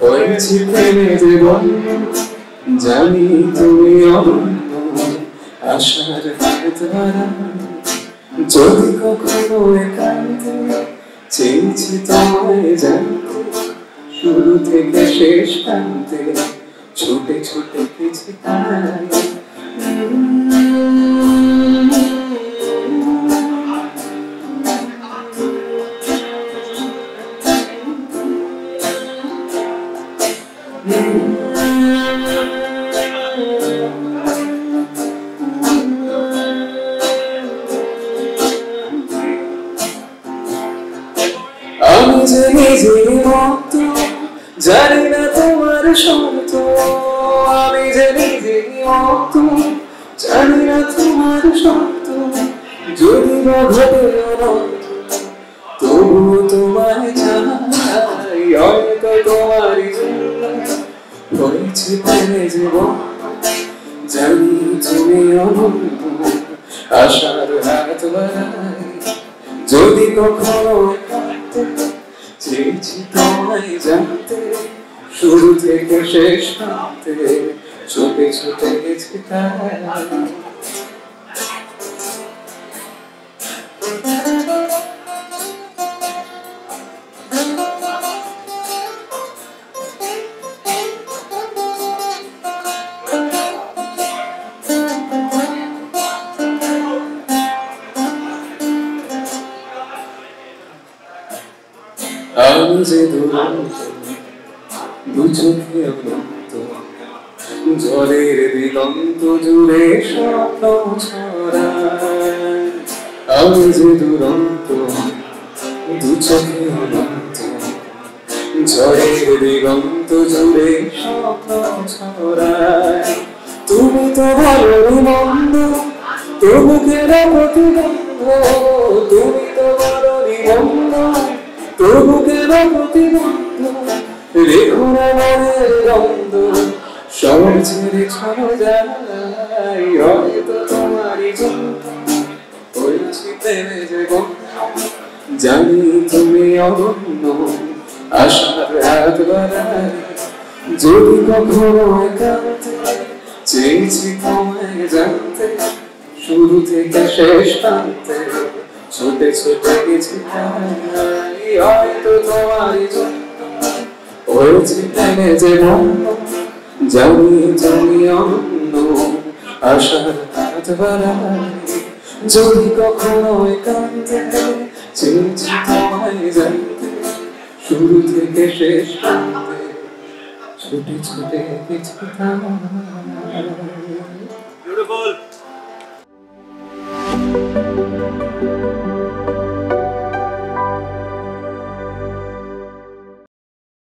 হয়েছি প্রেমে জীবন জানি তুমি অনন্য আশার হাত ধরা যদি কখনো একান্তে চেয়েছি তোমায় জানতে শুরু থেকে শেষ প্রান্তে ছুটে ছুটে গেছি তাই আমি যে নিজের মতো জানি না তোমার শর্ত আমি যে নিজের মতো জানি না তোমার শর্ত যদি বা ঘটে তবুও তোমায় চাই হয়তো তোমারই জন্য হয়েছে প্রেমে জীবন জানি তুমি অনন্য আশার হাত বাড়াই যদি কখনো চেয়েছি তোমায় জানতে শুরু থেকে শেষ প্রান্তে ছুটে ছুটে গেছি তাই আমি যে দুরন্ত দু চোখে অনন্ত জলের দিগন্ত জুড়ে স্বপ্ন ছড়ায় আমি যে দুরন্ত দু চোখে অনন্ত জলের দিগন্ত জুড়ে স্বপ্ন ছড়ায় তুমি তো বলনি মন্দ তবু কেন প্রতিবন্ধ তুমি তো বলনি মন্দ তবু কেন প্রতিবন্ধ রেখো না মনের গন্ধ সব ছেড়ে চলো যাই হয়তো তোমারই জন্য হয়েছি প্রেমে জীবন জানি তুমি অনন্য আশার হাত বাড়াই যদি কখনো একান্তে চেয়েছি তোমায় জানতে শুরু থেকে শেষ প্রান্তে ছুটে ছুটে গেছি তাই হয়তো তোমারই জন্য হয়েছে প্রেমে জীবন জানি তুমি অনন্য আশার হাত বাড়াই যদি কখনো একান্তে চেয়েছি তোমায় জানতে শুরু থেকে শেষ প্রান্তে ছুটে ছুটে গেছি তাই